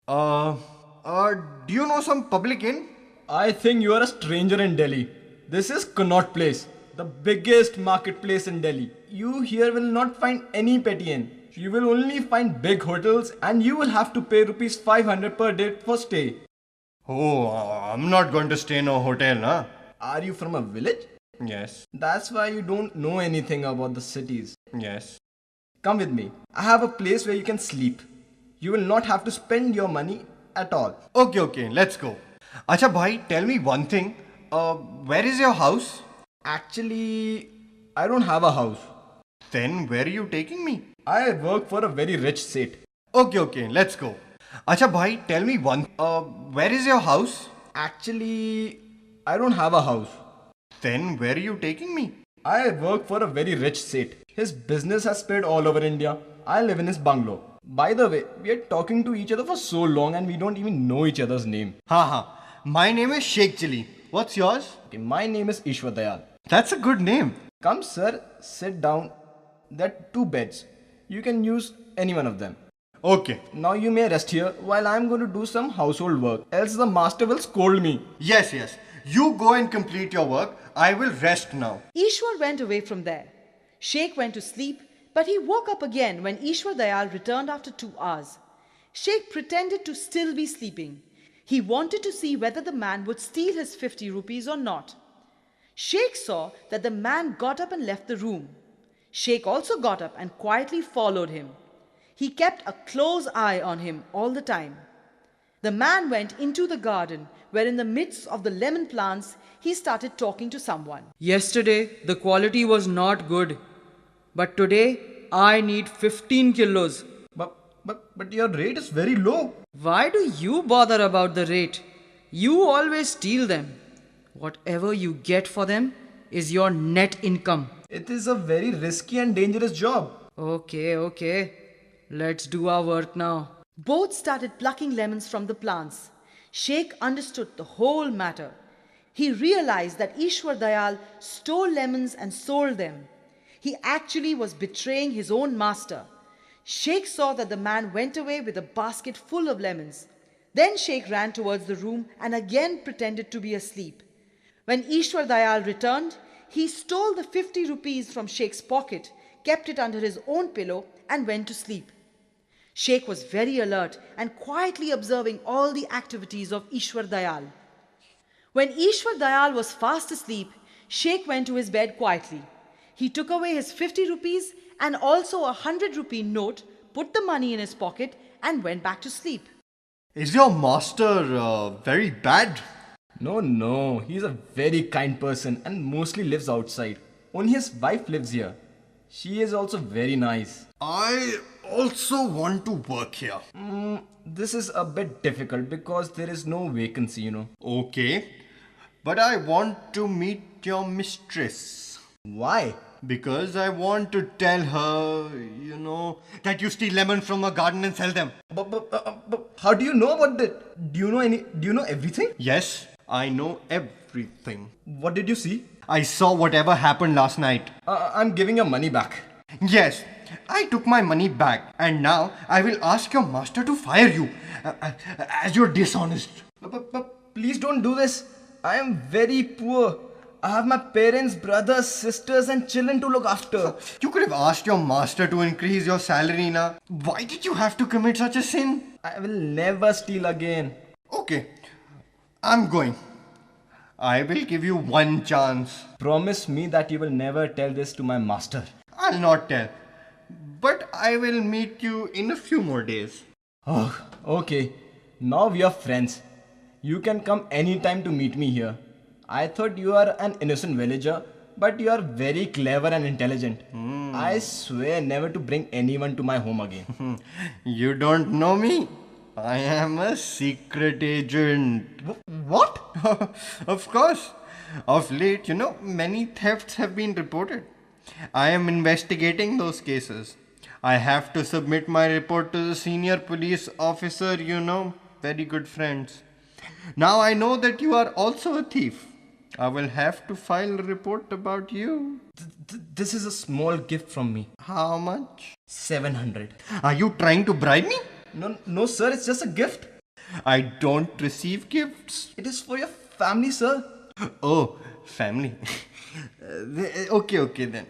Uh, do you know some public inn? I think you are a stranger in Delhi. This is Connaught Place, the biggest marketplace in Delhi. You here will not find any petty inn. You will only find big hotels and you will have to pay rupees 500 per day for stay. Oh, I'm not going to stay in a hotel, huh? Are you from a village? Yes, That's why you don't know anything about the cities. yes. Come with me. I have a place where you can sleep. You will not have to spend your money at all. Okay, let's go. Acha bhai, tell me one thing. Where is your house? Actually, I don't have a house. Then where are you taking me? I work for a very rich Seth. Okay, let's go. Acha bhai, tell me one. Where is your house? Actually, I don't have a house. Then where are you taking me? I work for a very rich Seth. His business has spread all over India. I live in his bungalow. By the way, we are talking to each other for so long and we don't even know each other's name. Ha. My name is Sheikh Chili. What's yours? Okay, my name is Ishwar Dayal. That's a good name. Come, sir, sit down. There are two beds. You can use any one of them. Okay. Now you may rest here while I am going to do some household work. Else the master will scold me. Yes. You go and complete your work. I will rest now. Ishwar went away from there. Sheikh went to sleep, but he woke up again when Ishwar Dayal returned after 2 hours. Sheikh pretended to still be sleeping. He wanted to see whether the man would steal his 50 rupees or not. Sheikh saw that the man got up and left the room. Sheikh also got up and quietly followed him. He kept a close eye on him all the time. The man went into the garden, where in the midst of the lemon plants, he started talking to someone. Yesterday, the quality was not good. But today, I need 15 kilos. But your rate is very low. Why do you bother about the rate? You always steal them. Whatever you get for them is your net income. It is a very risky and dangerous job. Okay. Let's do our work now. Both started plucking lemons from the plants. Sheikh understood the whole matter. He realized that Ishwar Dayal stole lemons and sold them. He actually was betraying his own master. Sheikh saw that the man went away with a basket full of lemons. Then Sheikh ran towards the room and again pretended to be asleep. When Ishwar Dayal returned, he stole the 50 rupees from Sheikh's pocket, kept it under his own pillow and went to sleep. Sheikh was very alert and quietly observing all the activities of Ishwar Dayal. When Ishwar Dayal was fast asleep, Sheikh went to his bed quietly. He took away his 50 rupees and also a 100-rupee note, put the money in his pocket and went back to sleep. Is your master very bad? No, he is a very kind person and mostly lives outside. Only his wife lives here. She is also very nice. I also want to work here. This is a bit difficult because there is no vacancy, Okay. But I want to meet your mistress. Why? Because I want to tell her, that you steal lemons from a garden and sell them. But how do you know about that? Do you know everything? Yes, I know everything. What did you see? I saw whatever happened last night. I'm giving your money back. Yes, I took my money back and now I will ask your master to fire you as you're dishonest. But please don't do this. I am very poor. I have my parents, brothers, sisters and children to look after. You could have asked your master to increase your salary now. Why did you have to commit such a sin? I will never steal again. Okay, I'm going. I will give you one chance. Promise me that you will never tell this to my master. I'll not tell. But I will meet you in a few more days. Oh, okay. Now we are friends. You can come anytime to meet me here. I thought you are an innocent villager, but you are very clever and intelligent. I swear never to bring anyone to my home again. You don't know me. I am a secret agent. What? Of course. Of late, many thefts have been reported. I am investigating those cases. I have to submit my report to the senior police officer, very good friends. Now I know that you are also a thief. I will have to file a report about you. This is a small gift from me. How much? 700. Are you trying to bribe me? No, sir, it's just a gift. I don't receive gifts. It is for your family, sir. Oh, family. Okay then.